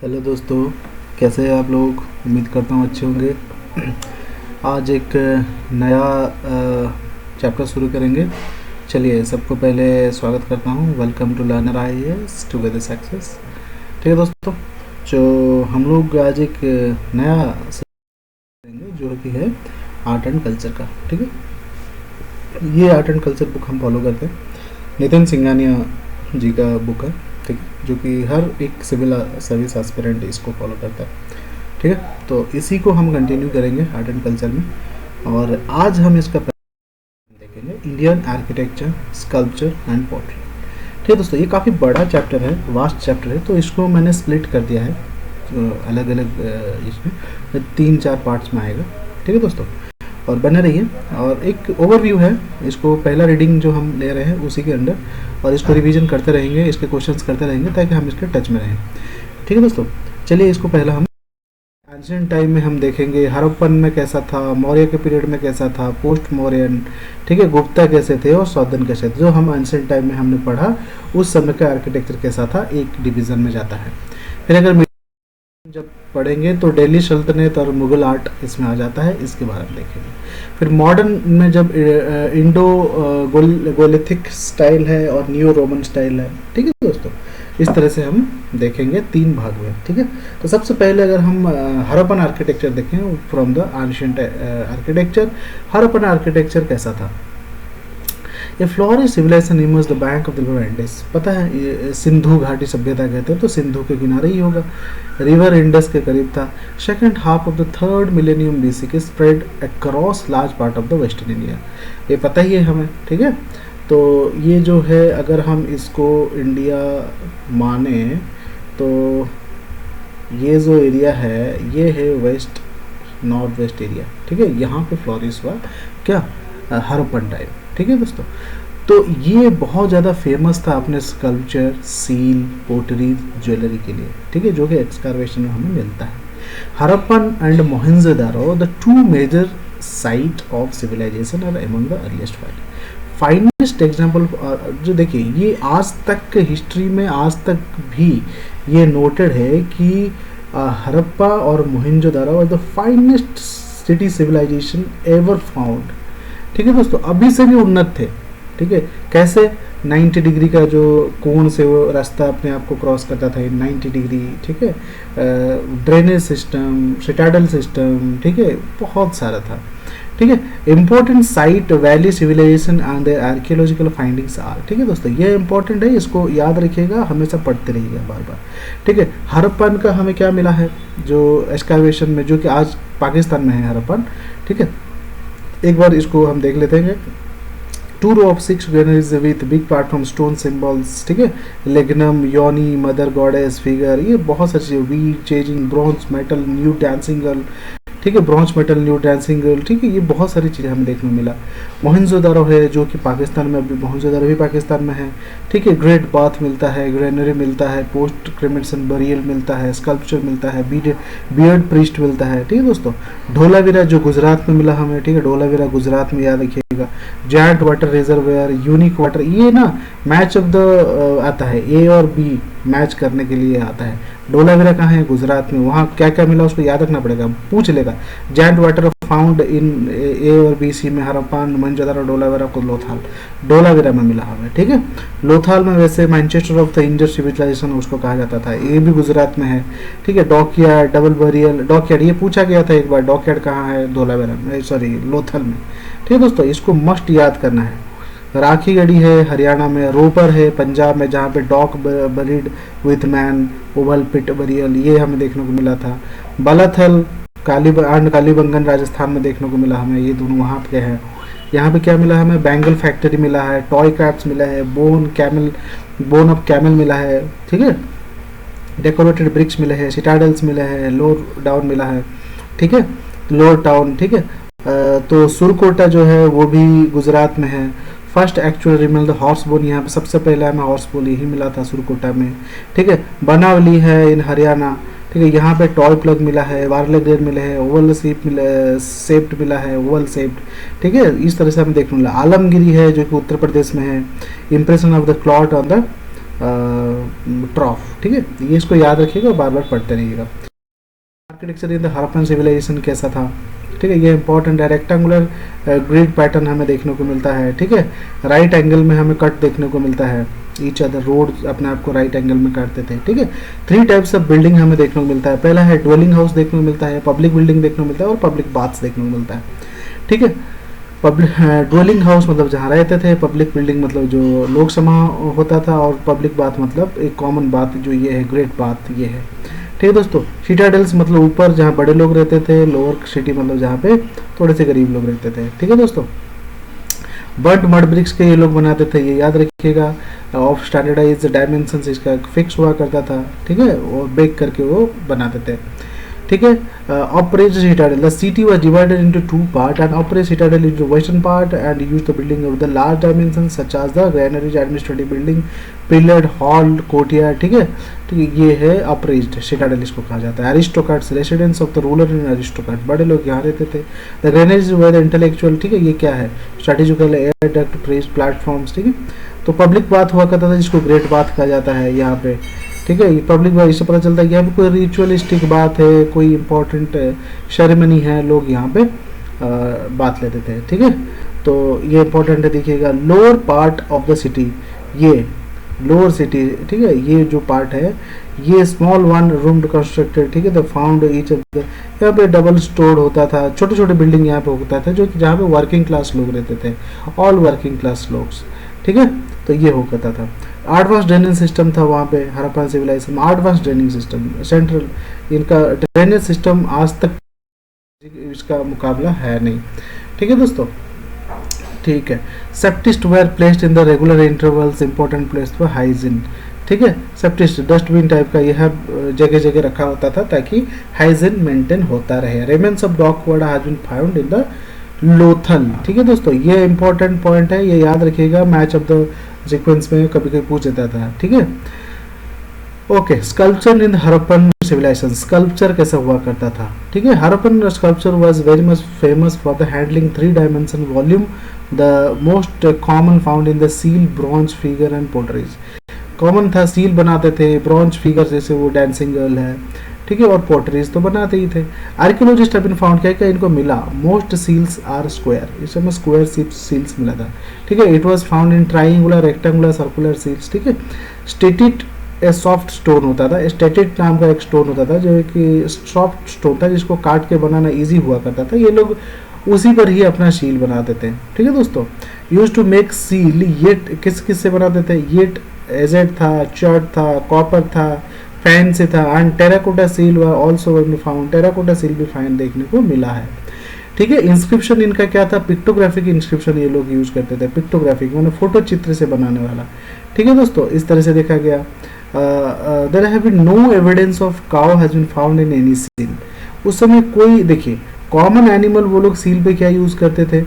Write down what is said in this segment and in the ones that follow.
Hello दोस्तों, कैसे हैं आप लोग। उम्मीद करता हूँ अच्छे होंगे। आज एक नया चैप्टर शुरू करेंगे। चलिए, सबको पहले स्वागत करता हूँ। Welcome to learner IAS together success. ठीक है दोस्तों, जो हम लोग आज एक नया करेंगे जो कि है आर्ट एंड कल्चर का। ठीक है, ये आर्ट एंड कल्चर बुक हम फॉलो करते हैं। नितिन सिंघानिया जी का बुक है, ठीक है, जो कि हर एक सिविल सर्विस एस्पिरेंट इसको फॉलो करता है। ठीक है, तो इसी को हम कंटिन्यू करेंगे आर्ट एंड कल्चर में। और आज हम इसका देखेंगे Indian architecture, sculpture and portray. ठीक है दोस्तों, ये काफ़ी बड़ा चैप्टर है, वास्ट चैप्टर है, तो इसको मैंने स्प्लिट कर दिया है अलग अलग इसमें 3-4 पार्ट्स में आएगा। ठीक है दोस्तों, और बने रहिए। और एक ओवरव्यू है, इसको पहला रीडिंग जो हम ले रहे हैं उसी के अंदर, और इसको रिवीजन करते रहेंगे, इसके क्वेश्चंस करते रहेंगे ताकि हम इसके टच में रहें। ठीक है दोस्तों, चलिए इसको पहला हम एंशिएंट टाइम में हम देखेंगे। हड़प्पन में कैसा था, मौर्य के पीरियड में कैसा था, पोस्ट मौर्यन, ठीक है, गुप्ता कैसे थे और सौदन कैसे थे। जो हम एंशिएंट टाइम में हमने पढ़ा उस समय का आर्किटेक्चर कैसा था, एक डिवीज़न में जाता है। फिर अगर जब पढ़ेंगे तो दिल्ली सल्तनत और मुगल आर्ट इसमें आ जाता है, इसके बारे में देखेंगे। फिर मॉडर्न में जब इंडो गोलिथिक स्टाइल है और न्यू रोमन स्टाइल है। ठीक है दोस्तों, इस तरह से हम देखेंगे 3 भाग में। ठीक है, तो सबसे पहले अगर हम हड़प्पन आर्किटेक्चर देखें from the ancient architecture, Harappan architecture कैसा था। ये flourish civilization emerge the bank of the river Indus. पता है ये सिंधु घाटी सभ्यता कहते हैं, तो सिंधु के किनारे ही होगा, रिवर इंडस के करीब था। Second half of the 3rd millennium BC के spread across large part of the western India. ये पता ही है हमें। ठीक है, तो ये जो है अगर हम इसको इंडिया माने तो ये जो एरिया है ये है वेस्ट नॉर्थ वेस्ट एरिया। ठीक है, यहाँ पे फ्लोरिश हुआ क्या, हड़प्पन टाइम। ठीक है दोस्तों, तो ये बहुत ज़्यादा फेमस था अपने स्कल्पचर, सील, पोटरी, ज्वेलरी के लिए। ठीक है, जो कि एक्सकर्वेशन में हमें मिलता है। Harappan and Mohenjodaro the 2 major site of civilization are among the earliest finest example. जो देखिए, ये आज तक के हिस्ट्री में आज तक भी ये नोटेड है कि हड़प्पा और Mohenjodaro are the finest city civilization ever found. ठीक है दोस्तों, अभी से भी उन्नत थे। ठीक है, कैसे 90 डिग्री का जो कोण से वो रास्ता अपने आप को क्रॉस करता था, 90 डिग्री। ठीक है, ड्रेनेज सिस्टम, सिटाडल सिस्टम, ठीक है, बहुत सारा था। ठीक है, important site valley civilization and their archaeological findings are. ठीक है दोस्तों, ये इंपॉर्टेंट है, इसको याद रखिएगा, हमेशा पढ़ते रहिएगा बार बार। ठीक है, हड़प्पन का हमें क्या मिला है जो एक्सकैवेशन में, जो कि आज पाकिस्तान में है हड़प्पन। ठीक है, एक बार इसको हम देख लेते हैं। 2 row of 6 granaries with big part from stone symbols। ठीक है, लेग्नम, योनी, मदर गॉडेस फिगर, ये बहुत सारी चीज़ें, weed chasing, bronze metal, new dancing girl. ठीक है, bronze metal, new dancing girl. ठीक है, ये बहुत सारी चीज़ें हमें देखने को मिला। मोहनजोदारो है जो कि पाकिस्तान में, अभी मोहनजोदारो भी पाकिस्तान में है। ठीक है, ग्रेट बाथ मिलता है, ग्रेनरी मिलता है, पोस्ट क्रिमेशन बरियल मिलता है, स्कल्पचर मिलता है, बियर्ड प्रीस्ट मिलता है। ठीक है दोस्तों, ढोलावीरा जो गुजरात में मिला हमें। ठीक है, ढोलावीरा गुजरात में, याद रखिएगा। Giant water reservoir, unique water, ये ना मैच ऑफ द आता है, A और B मैच करने के लिए आता है। ढोलावीरा कहाँ है, गुजरात में, वहाँ क्या क्या मिला उसको याद रखना पड़ेगा, पूछ लेगा। Giant water found in A और B C में, हड़प्पन, मोहनजोदारो, ढोलावीरा को लोथाल, ढोलावीरा में मिला हमें। ठीक है, लोथाल में वैसे Manchester of the Indus civilization उसको कहा जाता था, ये भी गुजरात में है। ठीक है, डॉकयार्ड, डबल बरियल, डॉकयार्ड ये पूछा गया था एक बार, डॉकयार्ड कहाँ है, ढोलावीरा में, सॉरी लोथल में। ठीक है दोस्तों, इसको मस्ट याद करना है। राखी गढ़ी है हरियाणा में, रोपर है पंजाब में, जहाँ पे dog buried with man, oval pit burial, ये हमें देखने को मिला था। बलाथल, कालीबंगन राजस्थान में देखने को मिला हमें, ये दोनों वहाँ पे है। यहाँ पे क्या मिला हमें, बैंगल फैक्ट्री मिला है, टॉय क्राफ्ट्स मिला है, बोन ऑफ कैमल मिला है। ठीक है, डेकोरेटेड ब्रिक्स मिले हैं, सिटाडल्स मिले हैं, लोर डाउन मिला है। ठीक है, लोअर टाउन। ठीक है, तो सुरकोटा जो है वो भी गुजरात में है। First actual Rimmel the horse bone, यहाँ पे सबसे पहला हमें हॉर्स बोन यही मिला था सुरकोटा में। ठीक है, बनावली है इन हरियाणा। ठीक है, यहाँ पे टॉय प्लग मिला है, वार्ले ग्रेड मिले हैं, ओवल सेप्ड मिला है, ओवल सेप्ड। ठीक है, इस तरह से हमें देखने मिला। आलमगिरी है जो कि उत्तर प्रदेश में है। Impression of the clot on the ट्रॉफ। ठीक है, ये इसको याद रखिएगा और बार बार पढ़ते रहिएगा। Architecture in the Harappan civilization कैसा था, ठीक है, ये इंपॉर्टेंट है। रेक्टेंगुलर ग्रिड पैटर्न हमें देखने को मिलता है, ठीक है, राइट एंगल में हमें कट देखने को मिलता है, ईच अदर रोड अपने आप को राइट एंगल में काटते थे, ठीक है। 3 टाइप्स ऑफ बिल्डिंग हमें देखने को मिलता है, पहला है ड्वेलिंग हाउस देखने को मिलता है, पब्लिक बिल्डिंग देखने को मिलता है और पब्लिक बाथ्स देखने को मिलता है, ठीक है। पब्लिक ड्वेलिंग हाउस मतलब जहाँ रहते थे, पब्लिक बिल्डिंग मतलब जो लोक समाह होता था, और पब्लिक बाथ मतलब एक कॉमन बाथ जो ये है, ग्रेट बाथ ये है, ठीक है दोस्तों। सिटाडेल्स मतलब ऊपर जहाँ बड़े लोग रहते थे, लोअर सिटी मतलब जहाँ पे थोड़े से गरीब लोग रहते थे, ठीक है दोस्तों। बर्ट मड ब्रिक्स के ये लोग बनाते थे, ये याद रखिएगा। ऑफ स्टैंडर्डाइज डायमेंशंस इसका फिक्स हुआ करता था, ठीक है, और बेक करके वो बनाते थे, ठीक है। Upraised citadel, the city was divided into 2 parts, and upraised citadel into western part and used the building of the large dimensions such as the granaries, administrative building, pillared hall, courtyard, ठीक है। तो ये है upraised citadel इसको कहा जाता है। Aristocrats, residence of the ruler and aristocrats, बड़े लोग यहाँ रहते थे। The granaries were the intellectual, ठीक है, ये क्या है, strategical air duct, praised platforms, ठीक है। तो पब्लिक बात हुआ करता था जिसको ग्रेट बात कहा जाता है यहाँ पे, ठीक है। पब्लिक बात इससे पता चलता है कि यहाँ पे कोई रिचुअलिस्टिक बात है, कोई इंपॉर्टेंट सेरेमनी है, लोग यहाँ पे बात लेते थे, ठीक है। तो ये इंपॉर्टेंट है, देखिएगा। Lower part of the city, ये लोअर सिटी, ठीक है, ये जो पार्ट है ये स्मॉल वन रूम कंस्ट्रक्टेड, ठीक है, the found each of the, यहाँ पे डबल स्टोर होता था, छोटे छोटे बिल्डिंग यहाँ पे होता था, जो कि जहाँ पे वर्किंग क्लास लोग रहते थे, ऑल वर्किंग क्लास लोग, ठीक है। तो ये हो करता था। एडवांस ड्रेनेज सिस्टम था वहाँ पे हड़प्पन सिविलाइजेशन में, एडवांस ड्रेनिंग सिस्टम, सेंट्रल इनका ड्रेनेज सिस्टम आज तक इसका मुकाबला है नहीं, ठीक है दोस्तों, ठीक है। Cesspits were placed in the regular intervals, important place for hygiene, ठीक है। सेप्टिस्ट डस्टबिन टाइप का यह जगह जगह रखा होता था ताकि हाइजीन मेंटेन होता रहे। Remains of dockyard has been found in the Lothal, ठीक है दोस्तों, ये इंपॉर्टेंट पॉइंट है, ये याद रखिएगा, मैच ऑफ द सीक्वेंस में कभी कभी पूछ देता था, ठीक है। Okay, sculpture in Harappan civilisation, sculpture कैसा हुआ करता था, ठीक है। Harappan sculpture was very much famous for the handling 3 dimension volume, the most common found in the seal, bronze figure and potteries. Common था, सील बनाते थे, ब्रॉन्ज फिगर जैसे वो डांसिंग गर्ल है, ठीक है, और पोटरीज तो बनाते ही थे। आर्कियोलॉजिस्ट हैव बीन फाउंड, क्या इनको मिला, मोस्ट सील्स आर स्क्वायर, इस समय स्क्वायर सील्स मिला था, ठीक है। It was found in triangular, rectangular, circular seals, ठीक है। स्टेटिट ए सॉफ्ट स्टोन होता था, स्टेटिट नाम का एक स्टोन होता था जो कि सॉफ्ट स्टोन था जिसको काट के बनाना इजी हुआ करता था, ये लोग उसी पर ही अपना शील बनाते थे, ठीक है दोस्तों। यूज टू मेक सील, ये किस से बनाते थे, ये एजेड था, चर्ट था, कॉपर था, फैन से था, and terracotta seal were also found, terracotta seal भी फाइन देखने को मिला है, ठीक है। इंस्क्रिप्शन इनका क्या था, पिक्टोग्राफिक इंस्क्रिप्शन ये लोग यूज करते थे, पिक्टोग्राफिक मतलब फोटो चित्र से बनाने वाला, ठीक है दोस्तों, इस तरह से देखा गया। There have been no evidence of cow has been found in any seal, उस समय कोई, देखिए कॉमन एनिमल वो लोग सील पे क्या यूज करते थे,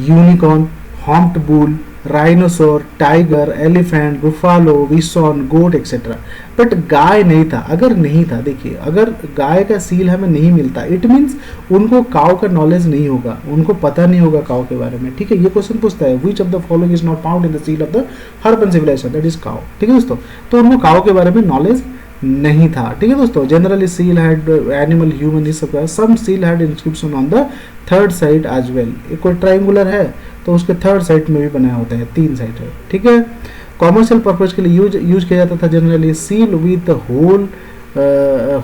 unicorn, humped bull, rhinoceros, tiger, elephant, buffalo, bison, goat etcetera, but गाय नहीं था। अगर नहीं था, देखिए अगर गाय का सील हमें नहीं मिलता, इट मीन्स उनको काउ का नॉलेज नहीं होगा, उनको पता नहीं होगा काउ के बारे में, ठीक है। ये क्वेश्चन पूछता है which of the following is not found in the seal of the Harappan civilization, that is cow, ठीक है दोस्तों। तो उनको काउ के बारे में नॉलेज नहीं था, ठीक है दोस्तों। Generally seal had animal, human, इस सब, some seal had inscription on the third side as well, कोई ट्राइंगुलर है तो उसके थर्ड साइड में भी बनाया होता है, 3 साइड है, ठीक है। कॉमर्शियल पर्पज के लिए यूज किया जाता था generally. Seal with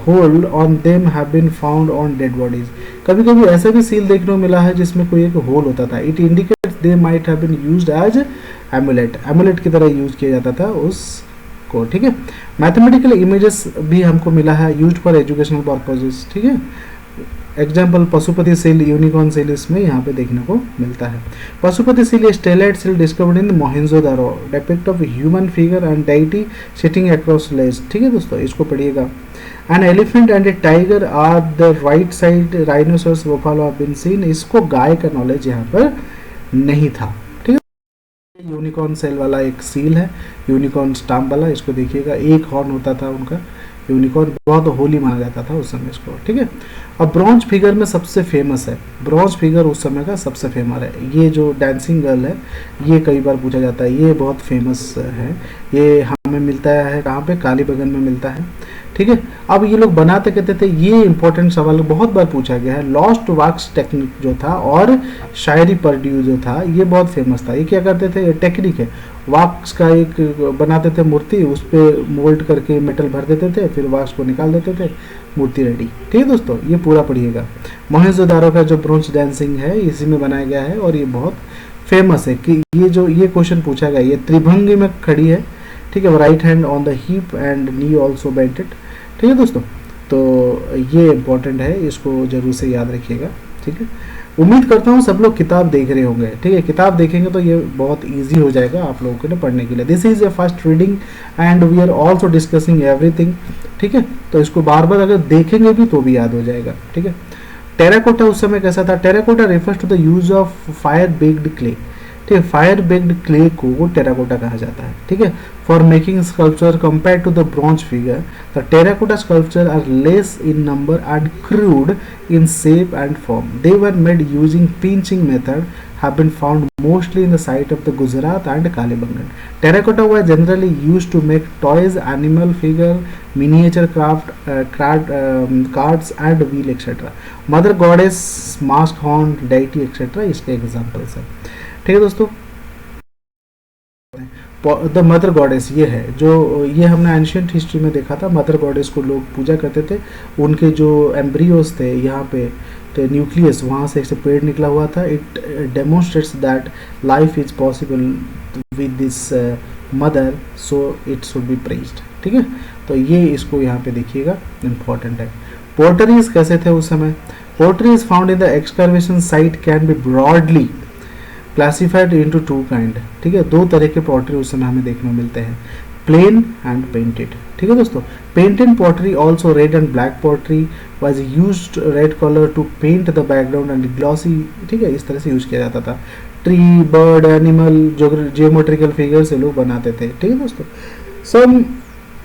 hole on them have been found on dead bodies, कभी कभी ऐसा भी सील देखने को मिला है जिसमें कोई एक होल होता था, it indicates they might have been used as amulet, amulet की तरह यूज किया जाता था उसको, ठीक है। मैथमेटिकल इमेजेस भी हमको मिला है, यूज्ड फॉर एजुकेशनल पर्पजेस, ठीक है। Example Pashupati seal, unicorn seal इसमें यहाँ पे देखने को मिलता है। Pashupati seal steatite seal discovered in Mohenjodaro, depict of human figure and deity sitting across legs, ठीक है दोस्तों, इसको पढ़िएगा। An elephant and a tiger are the right side, rhinoceros, buffalo have been seen, इसको गाय का नॉलेज यहाँ पर नहीं था, ठीक है। यूनिकॉर्न सेल वाला एक सील है, यूनिकॉर्न स्टाम्प वाला, इसको देखिएगा, एक हॉर्न होता था उनका, यूनिकॉर्न बहुत होली माना जाता था उस समय इसको, ठीक है। अब ब्रॉन्ज फिगर में सबसे फेमस है, ब्रॉन्ज फिगर उस समय का सबसे फेमस है, ये जो डांसिंग गर्ल है, ये कई बार पूछा जाता है, ये बहुत फेमस है। ये हमें मिलता है कहाँ पे, कालीबंगन में मिलता है, ठीक है। अब ये लोग बनाते कहते थे, ये इंपॉर्टेंट सवाल बहुत बार पूछा गया है। लॉस्ट वैक्स टेक्निक जो था और शायरी परड्यू जो था, ये बहुत फेमस था। ये क्या करते थे, टेक्निक है, वैक्स का एक बनाते थे मूर्ति, उस पर मोल्ड करके मेटल भर देते थे, फिर वैक्स को निकाल देते थे, मूर्ति रेडी। ठीक है दोस्तों, ये पूरा पढ़िएगा। मोहनजोदारो का जो ब्रोंज डांसिंग है इसी में बनाया गया है और ये बहुत फेमस है कि ये क्वेश्चन पूछा गया, ये त्रिभंगी में खड़ी है, ठीक है, right hand on the hip and knee also bented. ठीक है दोस्तों, तो ये इम्पोर्टेंट है, इसको जरूर से याद रखिएगा। ठीक है, उम्मीद करता हूँ सब लोग किताब देख रहे होंगे। ठीक है, किताब देखेंगे तो ये बहुत इजी हो जाएगा आप लोगों के लिए पढ़ने के लिए। This is a first reading and we are also discussing everything. ठीक है, तो इसको बार बार अगर देखेंगे भी तो भी याद हो जाएगा। ठीक है, टेराकोटा उस समय कैसा था, terracotta refers to the use of fire baked clay. ठीक है, फायर बेक्ड क्ले को टेराकोटा कहा जाता है। ठीक है, for making sculpture compare to the bronze figure, the terracotta sculpture are less in number and crude in shape and form. They were made using pinching method, have been found mostly in the site of the Gujarat and Kalibangan. Terracotta were generally used to make toys, animal figure, miniature cards and wheel etc. Mother goddess, mask horn, deity etc. इसके examples हैं। ठीक है दोस्तों, the mother goddess ये है, जो ये हमने एंशियंट हिस्ट्री में देखा था। मदर गॉडेस को लोग पूजा करते थे, उनके जो एम्ब्रियोस थे यहाँ पे, तो न्यूक्लियस वहाँ से एक पेड़ निकला हुआ था। It demonstrates that life is possible with this mother, so it should be praised. ठीक है, तो ये इसको यहाँ पे देखिएगा, इम्पॉर्टेंट है। पोर्टरीज कैसे थे उस समय, potteries found in the excavation site can be broadly classified into two kind. ठीक है, दो तरह के पॉटरी उस समय हमें देखने को मिलते हैं, प्लेन एंड पेंटेड। ठीक है दोस्तों, painted pottery also red and black pottery was used red colour to paint the background and glossy. ठीक है, इस तरह से यूज किया जाता था। Tree, bird, animal, geometrical figure से लोग बनाते थे। ठीक है दोस्तों, सम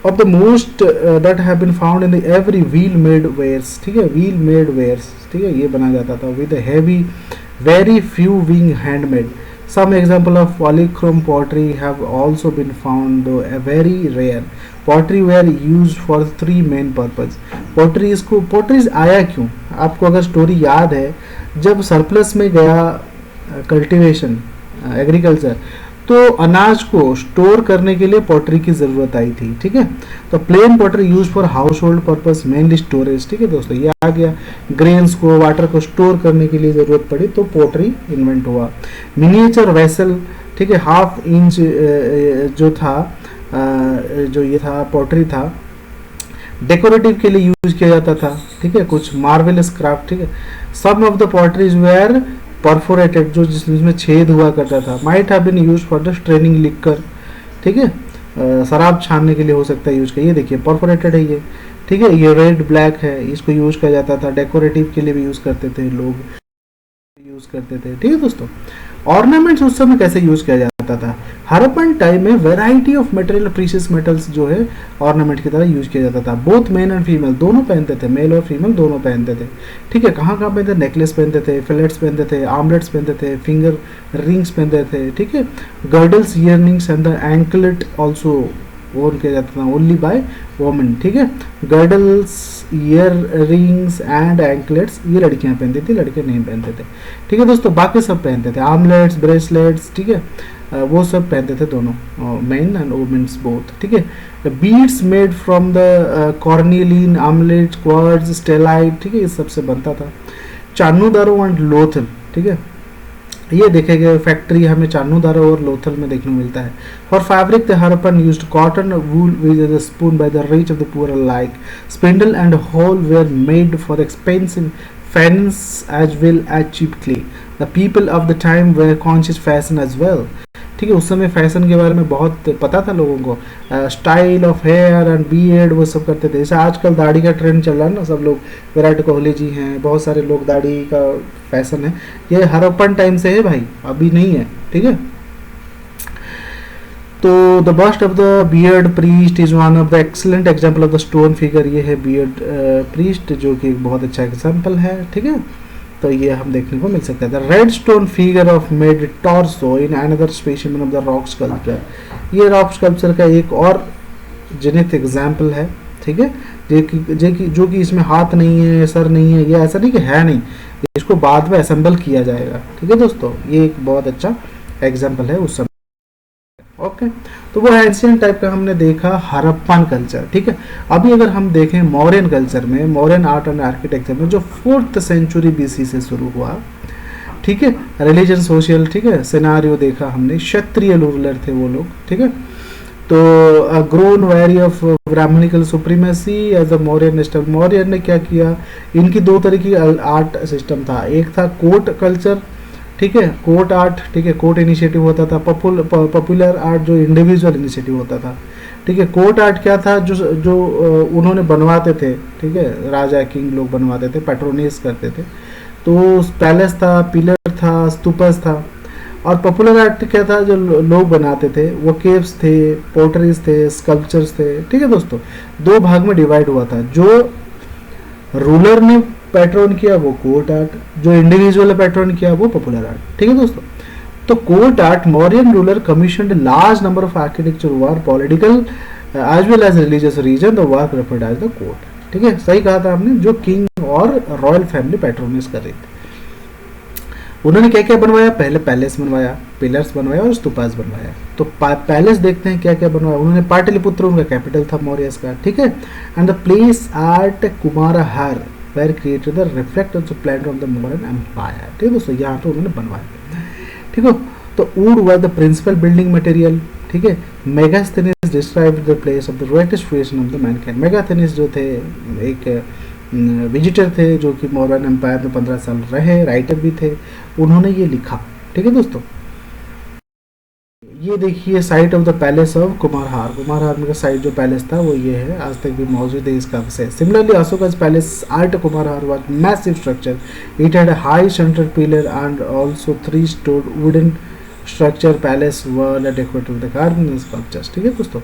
of the most that have been found in the every wheel made wares। ठीक है, wheel made wares, ठीक है, ये बनाया जाता था with a heavy very few being handmade। Some example of polychrome pottery have also been found, though a very rare। Pottery were used for three main purpose। potteries आया क्यों, आपको अगर स्टोरी याद है, जब सरप्लस में गया कल्टीवेशन एग्रीकल्चर, तो अनाज को स्टोर करने के लिए पॉटरी की ज़रूरत आई थी। ठीक है, तो plain pottery use for house hold purpose, mainly storage. ठीक है दोस्तों, ये आ गया, ग्रेन्स को, वाटर को स्टोर करने के लिए ज़रूरत पड़ी तो पॉटरी इन्वेंट हुआ। मिनिएचर वेसल, ठीक है, हाफ इंच जो था, जो ये था पॉटरी था, डेकोरेटिव के लिए यूज किया जाता था। ठीक है, कुछ मार्वेलस क्राफ्ट। ठीक है, some of the potteries were perforated, जो जिसमें छेद हुआ करता था, might have been used for the straining liquor. ठीक है, शराब छानने के लिए हो सकता है यूज किया। ये देखिए परफोरेटेड है ये। ठीक है, ये रेड ब्लैक है, इसको यूज किया जाता था, डेकोरेटिव के लिए भी यूज करते थे लोग, यूज करते थे। ठीक है दोस्तों, ऑर्नामेंट्स उस समय कैसे यूज किया जाता था, हरप्पन टाइम में variety of material, precious metals जो है ऑर्नामेंट की तरह यूज किया जाता था। बोथ मेन एंड फीमेल दोनों पहनते थे, मेल और फीमेल दोनों पहनते थे। ठीक है, कहाँ कहाँ पहनते थे, नेकलेस पहनते थे, फिलेट्स पहनते थे, आर्मलेट्स पहनते थे, फिंगर रिंग्स पहनते थे। ठीक है, girdles, earrings and the anklet also own किया जाता था ओनली बाय वोमेन। ठीक है, girdles, year rings and anklets ये लड़कियां पहनती थी, लड़के नहीं पहनते थे। ठीक है दोस्तों, बाकी सब पहनते थे, आर्मलेट्स, ब्रेसलेट्स, ठीक है, वो सब पहनते थे दोनों, मेन एंड वुमेन्स बोथ। ठीक है, beads made from the carnelian, armlet, quartz, steatite, ठीक है, इस सब से बनता था। चान्नूदारो एंड लोथल, ठीक है, ये देखेंगे फैक्ट्री हमें चान्नूदारो और लोथल में देखने को मिलता है। For fabric the Harappan used cotton, wool with the spoon by the reach of the poor like. Spindle and hole were made for expensive fans as well as cheap clay. The people of the time were conscious fashion as well. ठीक है, उस समय fashion के बारे में बहुत पता था लोगों को, style of hair and bead वो सब करते थे। जैसे आजकल दाढ़ी का ट्रेंड चल रहा है ना, सब लोग, विराट कोहली जी हैं, बहुत सारे लोग दाढ़ी का फैशन है, ये हरप्पन टाइम से है भाई, अभी नहीं है। ठीक है, तो the bust of the beard priest is one of the excellent example of the stone figure. ये है बियर्ड प्रीस्ट जो कि बहुत अच्छा एग्जाम्पल है, ठीक है। तो ये हम देखने को मिल सकता है। The red stone figure of made torso in another specimen of the rock sculpture. ये रॉक स्कल्पचर का एक और जेनिथ एग्जाम्पल है, ठीक है। जो कि इसमें हाथ नहीं है, सर नहीं है, ये ऐसा नहीं कि है नहीं, इसको बाद में असेंबल किया जाएगा, ठीक है दोस्तों। ये एक बहुत अच्छा एग्जाम्पल है उस समय। ओके, तो वो एंशियंट टाइप का हमने देखा हड़प्पन कल्चर, ठीक है। अभी अगर हम देखें मौर्यन कल्चर में, मौर्यन आर्ट एंड आर्किटेक्चर में, जो 4th सेंचुरी BC से शुरू हुआ, ठीक है। रिलीजन, सोशल, ठीक है, सिनारियो देखा हमने, क्षत्रिय रूलर थे वो लोग, ठीक है। तो grown very of Brahmanical supremacy as a Mauryan style. Mauryan ने क्या किया, इनकी दो तरह की आर्ट सिस्टम था। एक था कोर्ट कल्चर, ठीक है, कोर्ट आर्ट, ठीक है, कोर्ट इनिशिएटिव होता था। पॉपुलर आर्ट जो इंडिविजुअल इनिशिएटिव होता था, ठीक है। कोर्ट आर्ट क्या था, जो उन्होंने बनवाते थे, ठीक है, राजा किंग लोग बनवाते थे, पैट्रोनेज करते थे। तो पैलेस था, पिलर था, स्तूपस था। और पॉपुलर आर्ट क्या था, जो लोग बनाते थे, वो केव्स थे, पोर्टरीज थे, स्कल्पचर्स थे, ठीक है दोस्तों। दो भाग में डिवाइड हुआ था। जो रूलर ने पैट्रन किया वो कोर्ट आर्ट, जो इंडिविजुअल ने पैट्रन किया वो पॉपुलर आर्ट, ठीक है दोस्तों। तो court art, Mauryan ruler commissioned large number of architecture work, political as well as religious reason, the work referred as the court, ठीक है। सही कहा था हमने, जो किंग और रॉयल फैमिली पैट्रोनाइज कर रही थी। उन्होंने क्या क्या बनवाया, पहले पैलेस बनवाया, पिलर्स बनवाया और स्तूपास बनवाया। तो पैलेस देखते हैं क्या क्या बनवाया उन्होंने। पाटलिपुत्र उनका कैपिटल था मौर्यस का, ठीक है। And the palace at Kumrahar were created the reflect of the plan of the modern empire, ठीक है दोस्तों। यहाँ पे उन्होंने बनवाया, ठीक है। तो wood was the principal building material, ठीक है। Megasthenes described the palace of the greatest creation of the mankind. Megasthenes जो थे एक विजिटर थे, जो कि मौर्यन एम्पायर में 15 साल रहे, राइटर भी थे, उन्होंने ये लिखा, ठीक है दोस्तों। ये देखिए site of the palace of Kumrahar. Kumrahar में का साइट जो पैलेस था वो ये है, आज तक भी मौजूद है इसका अवशेष। Similarly Ashoka's palace at Kumrahar was massive structure. It had a high central pillar and also 3 storeyed wooden structure. Palace wall decorated with carving sculptures, ठीक है दोस्तों।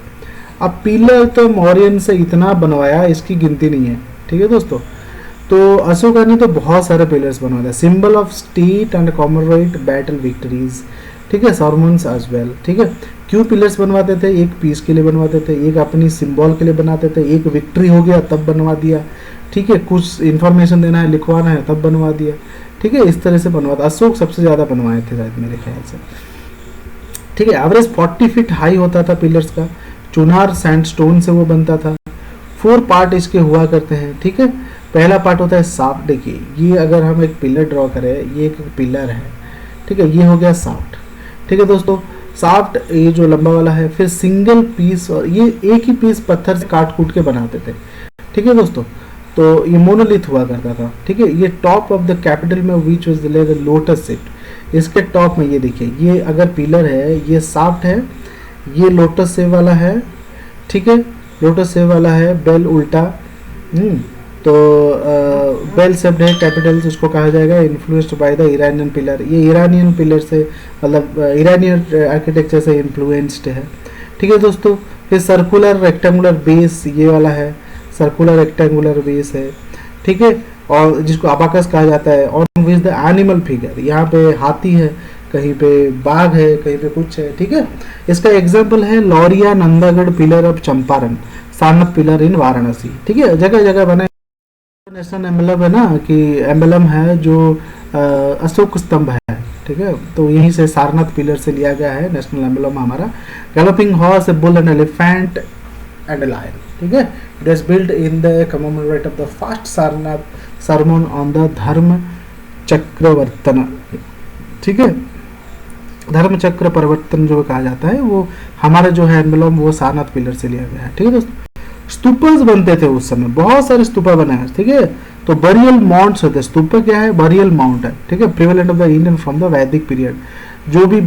अब पिलर तो मौर्यन से इतना बनवाया, इसकी गिनती नहीं है, ठीक है दोस्तों। तो अशोका ने तो बहुत सारे पिलर्स बनवाए थे। Symbol of state and कॉमरेट battle victories, ठीक है, सरमन्स एज वेल, ठीक है। क्यों पिलर्स बनवाते थे, एक पीस के लिए बनवाते थे, एक अपनी सिंबल के लिए बनाते थे, एक विक्ट्री हो गया तब बनवा दिया, ठीक है, कुछ इन्फॉर्मेशन देना है, लिखवाना है तब बनवा दिया, ठीक है। इस तरह से बनवाता। अशोक सबसे ज़्यादा बनवाए थे शायद मेरे ख्याल से, ठीक है। एवरेज 40 फीट हाई होता था पिलर्स का। चुनार सैंडस्टोन से वो बनता था। 4 पार्ट इसके हुआ करते हैं, ठीक है। पहला पार्ट होता है साफ्ट। देखिए ये अगर हम एक पिलर ड्रॉ करें, ये एक पिलर है, ठीक है, ये हो गया साफ्ट, ठीक है दोस्तों। साफ्ट ये जो लंबा वाला है, फिर सिंगल पीस, और ये एक ही पीस पत्थर से काट कूट के बनाते थे, ठीक है दोस्तों। तो ये मोनोलिथ हुआ करता था, ठीक है। ये टॉप ऑफ द कैपिटल में which was the lotus set. इसके टॉप में ये देखिए, ये अगर पिलर है, ये साफ्ट है, ये लोटस सेव वाला है, ठीक है, लोटस सेव वाला है, बेल उल्टा, तो बेल शेप्ड है, कैपिटल उसको कहा जाएगा। Influenced by the Iranian pillar. ये ईरानियन पिलर से, मतलब ईरानियन आर्किटेक्चर से इन्फ्लुएंस्ड है, ठीक है दोस्तों। फिर सर्कुलर रेक्टेंगुलर बेस ये वाला है, सर्कुलर रेक्टेंगुलर बेस है, ठीक है, और जिसको अबाकस कहा जाता है। और विद द एनिमल फिगर, यहाँ पे हाथी है, कहीं पे बाघ है, कहीं पे कुछ है, ठीक है। इसका एग्जाम्पल है Lauriya Nandangarh pillar of Champaran, Sarnath pillar in Varanasi, ठीक है। जगह जगह बने। नेशनल एम्बलम है ना, कि एम्बलम है जो अशोक स्तंभ है, ठीक है। तो यहीं से सारनाथ पिलर से लिया गया है नेशनल एम्बलम हमारा। Galloping horse, a bull and elephant and lion, ठीक है। It was built in the commemorate of the first Sarnath sermon on the Dharma Chakravartan, ठीक है। धर्म चक्र परिवर्तन जो कहा जाता है, वो हमारा जो है एम्बलम वो सारनाथ पिलर से लिया गया है, ठीक है दोस्तों। स्तूपस बनते थे उस समय, बहुत सारे स्तूपा बने हैं, ठीक है। तो बरियल माउंट्स होते हैं। स्तूपा क्या है, बरियल माउंट है, ठीक है। Prevalent of the Indian from the वैदिक पीरियड। जो भी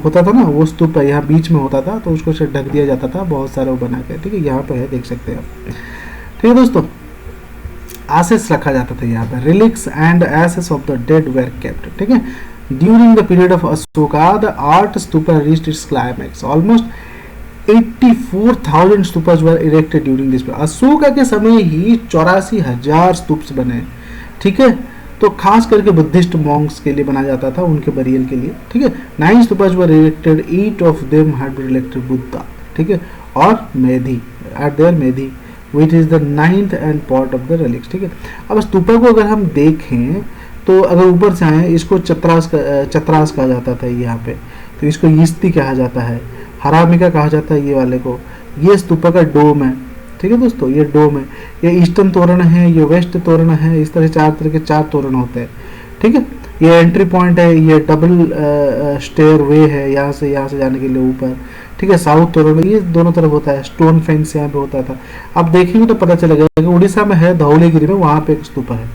होता था ना, वो स्तूपा यहाँ बीच में होता था, तो उसको से ढक दिया जाता था, बहुत सारे वो बना के, ठीक है। यहाँ पे है, देख सकते हैं आप, ठीक है दोस्तों। एसेस रखा जाता था यहाँ पे। Relics and ashes of the dead were kept, ठीक है। During the period of Ashoka, the art stupa reached its climax. Almost 84,000 stupas were erected during this. Ashoka के समय ही 84,000 स्तूप्स बने। ठीक है, तो खास करके बुद्धिस्ट मॉन्क्स के लिए बनाया जाता था, उनके बरियल के लिए। ठीक है, 9 stupas were erected, 8 of them had been erected Buddha. ठीक है, और medhi at there medhi which is the 9th and part of the relics. ठीक है, अब स्तूपा को अगर हम देखें तो अगर ऊपर से आए, इसको चतरास कहा जाता था यहाँ पे, तो इसको यिस्ती कहा जाता है, हरामिका कहा जाता है ये वाले को। ये स्तूपा का डोम है। ठीक है दोस्तों, ये डोम है, ये ईस्टर्न तोरण है, ये वेस्ट तोरण है, इस तरह के 4 तोरण होते हैं। ठीक है, ये एंट्री पॉइंट है, ये डबल स्टेयर वे है यहाँ से जाने के लिए ऊपर। ठीक है, साउथ तोरण ये दोनों तरफ होता है, स्टोन फेंस यहाँ पे होता था। आप देखेंगे तो पता चलेगा कि उड़ीसा में है, धौलीगिरी में, वहाँ पे एक स्तूपा है।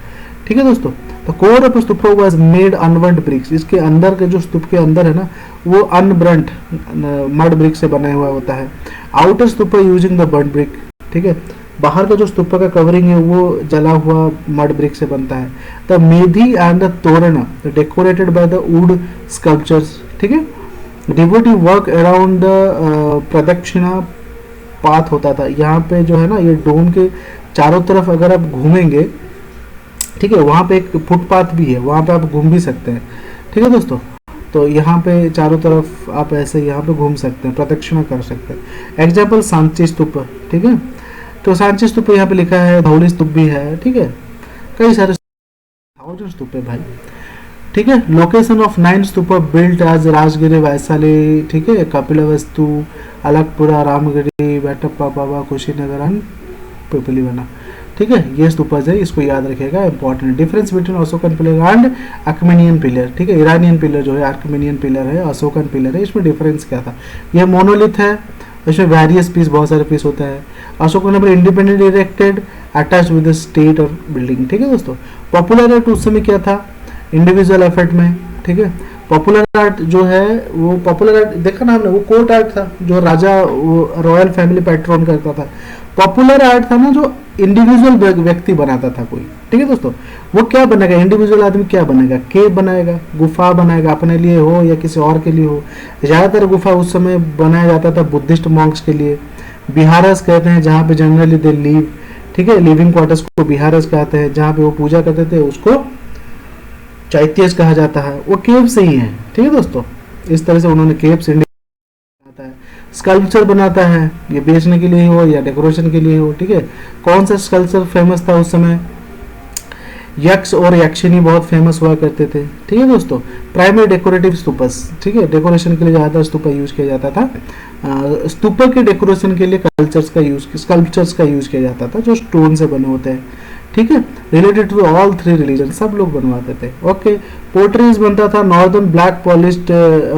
ठीक है दोस्तों, तो core of stupa was made unburnt bricks. इसके अंदर के जो स्तूप के अंदर है ना, वो अनब्रंट मड ब्रिक से बना हुआ होता है। Outer stupa using the burn brick. ठीक है, बाहर का जो स्तूपा का कवरिंग है वो जला हुआ मड ब्रिक से बनता है। द मेधी एंड द तोरण decorated by the wood sculptures. ठीक है, डिवोटी वर्क अराउंड द प्रदक्षिणा पाथ होता था। यहाँ पे जो है ना, ये डोम के चारों तरफ अगर आप घूमेंगे, ठीक है, वहाँ पे एक फुटपाथ भी है, वहाँ पे आप घूम भी सकते हैं। ठीक है दोस्तों, तो यहाँ पे चारों तरफ आप ऐसे यहाँ पे घूम सकते हैं, प्रदक्षिणा कर सकते हैं। एग्जाम्पल सांची स्तूप। ठीक है, तो सांची स्तूप यहाँ पे लिखा है, धौली स्तूप भी है। ठीक है, कई सारे 1000 स्तूप है भाई। ठीक है, location of 9 stupa built as Rajgiri, Vaishali, ठीक है, कपिलवस्तु, अलकपुरा, रामगिरी, बैठप्पा बाबा, कुशीनगर एंड पिपलीवना। ठीक है, ये स्तूपाज है, इसको याद रखिएगा, important. Difference between Ashokan pillar and Armenian pillar. ठीक है, ईरानियन पिलर जो है आर्मेनियन पिलर है, अशोकन पिलर है, इसमें डिफरेंस क्या था? यह मोनोलिथ है, इसमें वेरियस पीस, बहुत सारे पीस होता है। Ashokan pillar independent erected, attach with the state और बिल्डिंग। ठीक है दोस्तों, पॉपुलर आर्ट उस समय क्या था? इंडिविजुअल एफर्ट में। ठीक है, पॉपुलर आर्ट जो है वो, पॉपुलर आर्ट देखा ना हमने, वो कोर्ट आर्ट था जो राजा रॉयल फैमिली पैट्रन करता था। पॉपुलर आर्ट था ना जो इंडिविजुअल व्यक्ति बनाता था कोई। ठीक है दोस्तों, वो क्या बनेगा? इंडिविजुअल आदमी क्या बनेगा? केव बनाएगा, गुफा बनाएगा, अपने लिए हो या किसी और के लिए हो। ज़्यादातर गुफा उस समय बनाया जाता था बुद्धिस्ट मॉन्क्स के लिए। बिहारस कहते हैं जहाँ पे जनरली दे लिव। ठीक है, लिविंग क्वार्टर्स को बिहारस कहते हैं, जहाँ पे वो पूजा करते थे उसको चैत्यस कहा जाता है। वो केव से ही है। ठीक है दोस्तों, इस तरह से उन्होंने केव से बनाता है। स्कल्पचर बनाता है, ये बेचने के लिए हो या डेकोरेशन के लिए हो। ठीक है, कौन सा स्कल्पचर फेमस था उस समय? यक्ष और यक्षिणी बहुत फेमस हुआ करते थे। ठीक है दोस्तों, प्राइमरी डेकोरेटिव स्तूपस। ठीक है, डेकोरेशन के लिए ज़्यादा स्तूपा यूज किया जाता था। स्तूपा के डेकोरेशन के लिए स्कल्पचर्स का यूज किया जाता था, जो स्टोन से बने होते हैं। ठीक है, रिलेटेड टू ऑल 3 रिलीजन, सब लोग बनवाते थे। ओके, पोर्ट्रीज बनता था, नॉर्दर्न ब्लैक पॉलिश्ड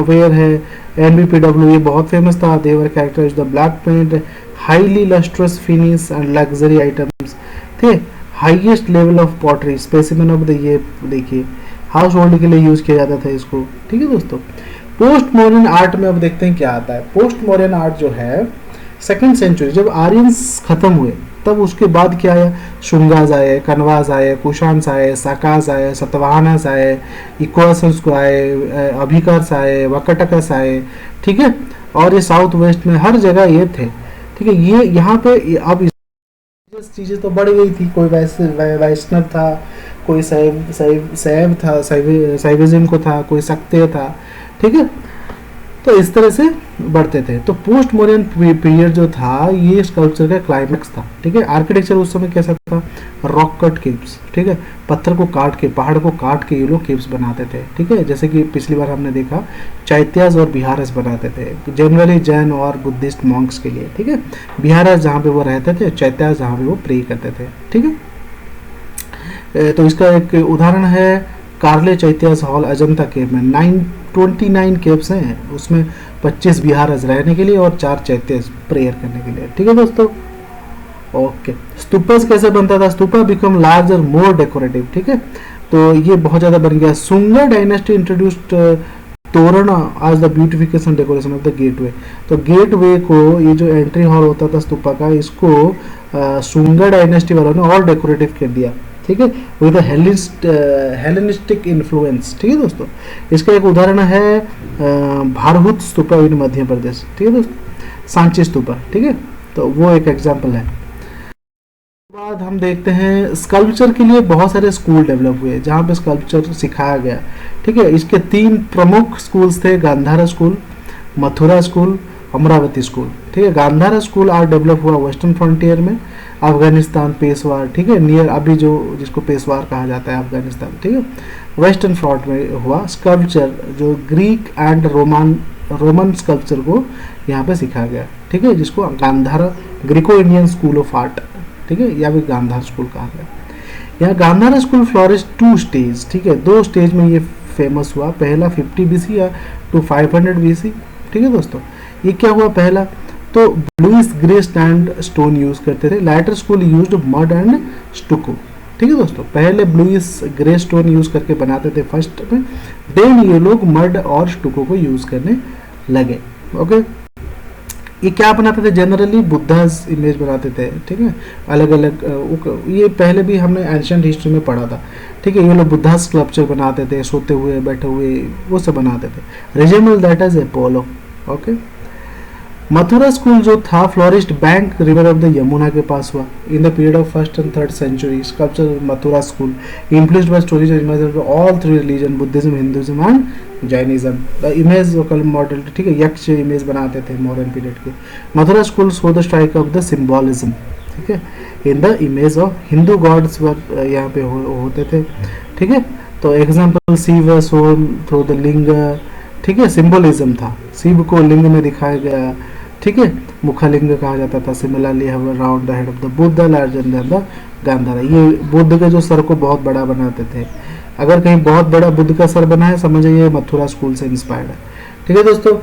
वेयर है, NBPW, ये बहुत फेमस था। They were characterise the black paint, highly lustrous finish and luxury items थे। Highest level of pottery, specimen of the, ये देखिए हाउस होल्ड के लिए यूज किया जाता था इसको। ठीक है दोस्तों, पोस्ट मॉडर्न आर्ट में अब देखते हैं क्या आता है। पोस्ट मॉडर्न आर्ट जो है 2nd सेंचुरी, जब आर्यंस खत्म हुए तब उसके बाद क्या आया? शुंगास आए, कनवास आए, कुशान्स आए, साकास आए, सतवाहनस आए, इक्वासंस आए, अभिकर्स आए, वकटकस आए। ठीक है, और ये साउथ वेस्ट में हर जगह ये थे। ठीक है, ये यहाँ पे अब चीजें तो बढ़ गई थी। कोई वैष्णव था, कोई शैव था, शैविज्म को था, कोई शक्ति था। ठीक है, तो इस तरह से बढ़ते थे। तो पोस्ट मॉडर्न पीरियड जो था ये स्कल्पचर का क्लाइमेक्स था। ठीक है, आर्किटेक्चर उस समय कैसा था? Rock cut caves. ठीक है, पत्थर को काट के, पहाड़ को काट के ये लोग केव्स बनाते थे। ठीक है, जैसे कि पिछली बार हमने देखा चैत्यास और बिहारस बनाते थे, जनरली जैन और बुद्धिस्ट मॉन्क्स के लिए। ठीक है, बिहारस जहाँ पे वो रहते थे, चैत्यास जहाँ पे वो प्रे करते थे। ठीक है, तो इसका एक उदाहरण है कार्ले चैत्यास हॉल अजंता केव में। 29 केव्स हैं, उसमें 25 बिहारस रहने के लिए और 4 चैत्यास प्रेयर करने के लिए। ठीक है दोस्तों, ओके। स्तूपस कैसे बनता था? स्तूपा बिकम लार्जर, मोर डेकोरेटिव। ठीक है, तो ये बहुत ज्यादा बन गया। सुंगा डायनेस्टी इंट्रोड्यूस्ड तोरण आज the beautification decoration of the gateway. तो गेटवे को, ये जो एंट्री हॉल होता था स्तूपा का, इसको सुंगा डायनेस्टी वालों ने और डेकोरेटिव कर दिया। ठीक है, विद हेलेनिस्टिक इन्फ्लुएंस। ठीक है दोस्तों, इसका एक उदाहरण है भारहूत स्तूपा इन मध्य प्रदेश। ठीक है दोस्तों, सांची स्तूपा। ठीक है, तो वो एक एग्जाम्पल है। बाद हम देखते हैं स्कल्पचर के लिए बहुत सारे स्कूल डेवलप हुए जहाँ पे स्कल्पचर सिखाया गया। ठीक है, इसके 3 प्रमुख स्कूल्स थे, Gandhara school, Mathura school, Amaravati school. ठीक है, गांधारा स्कूल आज डेवलप हुआ वेस्टर्न फ्रंटियर में, अफगानिस्तान, पेशवार। ठीक है, नियर अभी जो जिसको पेशवार कहा जाता है अफगानिस्तान। ठीक है, वेस्टर्न फ्रंट में हुआ। स्कल्पचर जो ग्रीक एंड रोमन स्कल्पचर को यहाँ पे सिखाया गया। ठीक है, जिसको Gandhara Greco Indian school of art, ठीक है, या भी गांधार स्कूल कहा गया। यहाँ गांधारा स्कूल फ्लोरिश 2 स्टेज। ठीक है, 2 स्टेज में ये फेमस हुआ। पहला 50 BC या टू 500 BC। ठीक है दोस्तों, ये क्या हुआ पहला, तो bluish grey stand stone use करते थे। Lighter school used mud and stucco. ठीक है दोस्तों, पहले ब्लूइस ग्रे स्टोन यूज करके बनाते थे फर्स्ट में, देन ये लोग मड और स्टुको को यूज करने लगे। ओके, ये क्या बनाते थे, जनरली बुद्धास इमेज बनाते थे। ठीक है, अलग अलग ये पहले भी हमने एंशिएंट हिस्ट्री में पढ़ा था। ठीक है, ये लोग बुद्धा स्कल्पचर बनाते थे, सोते हुए, बैठे हुए, वो सब बनाते थे। Resemble that is Apollo. Okay, Mathura school जो था flourished bank river of the Yamuna के पास हुआ in the period of 1st and 3rd century। Sculpture Mathura school influenced by stories and images of all 3 religion, Buddhism, Hinduism and Jainism. The image local model. ठीक है, yaksha image बनाते थे modern period के। Mathura school show the strike of the symbolism. ठीक है, in the image of Hindu gods were यहाँ पे होते थे। ठीक है, तो example Shiva soul through the linga. ठीक है, सिंबलिज्म था, शिव को लिंग में दिखाया गया। ठीक है, मुखालिंग कहा जाता था। Similarly round the head of the Buddha larger than the Gandhara. ये बुद्ध के जो सर को बहुत बड़ा बनाते थे। अगर कहीं बहुत बड़ा बुद्ध का सर बना है, समझिए ये मथुरा स्कूल से इंस्पायर्ड है। ठीक है दोस्तों,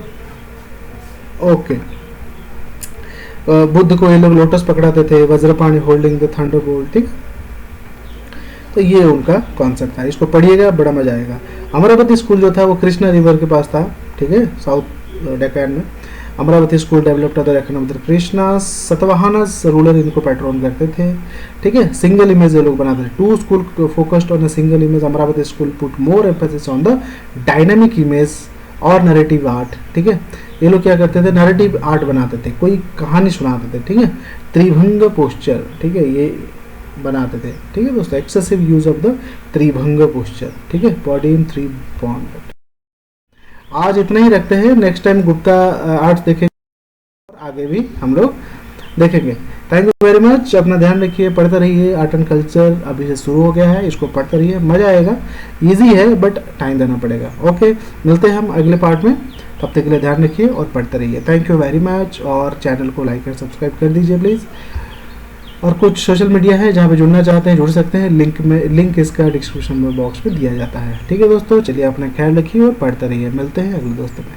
ओके, बुद्ध को ये लोग लोटस पकड़ाते थे, वज्रपाणी होल्डिंग द थंडरबोल्ट। ठीक, तो ये उनका कॉन्सेप्ट था। इसको पढ़िएगा, बड़ा मजा आएगा। अमरावती स्कूल जो था वो कृष्णा रिवर के पास था। ठीक है, साउथ डेक्कन में Amaravati school developed the region of the Krishna. Satavahanas ruler इनको पैट्रोन करते थे। ठीक है, सिंगल इमेज ये लोग बनाते थे। 2 school focused on a single image. Amravati school put more emphasis on the dynamic image और नरेटिव आर्ट। ठीक है, ये लोग क्या करते थे, नरेटिव आर्ट बनाते थे, कोई कहानी सुनाते थे। ठीक है, त्रिभंग पोस्चर। ठीक है, ये बनाते थे। ठीक है दोस्तों, excessive use of the tribhanga posture. ठीक है, बॉडी इन 3 बॉन्ड। आज इतना ही रखते हैं, नेक्स्ट टाइम गुप्ता आर्ट्स देखेंगे और आगे भी हम लोग देखेंगे। थैंक यू वेरी मच, अपना ध्यान रखिए, पढ़ते रहिए। आर्ट एंड कल्चर अभी से शुरू हो गया है, इसको पढ़ते रहिए, मजा आएगा। इजी है बट टाइम देना पड़ेगा। ओके, मिलते हैं हम अगले पार्ट में, तब तक के लिए ध्यान रखिए और पढ़ते रहिए। थैंक यू वेरी मच, और चैनल को लाइक और सब्सक्राइब कर दीजिए प्लीज़। और कुछ सोशल मीडिया है जहाँ पे जुड़ना चाहते हैं जुड़ सकते हैं, लिंक इसका डिस्क्रिप्शन में बॉक्स में दिया जाता है। ठीक है दोस्तों, चलिए अपना ख्याल रखिए और पढ़ते रहिए। मिलते हैं अगले दोस्तों में।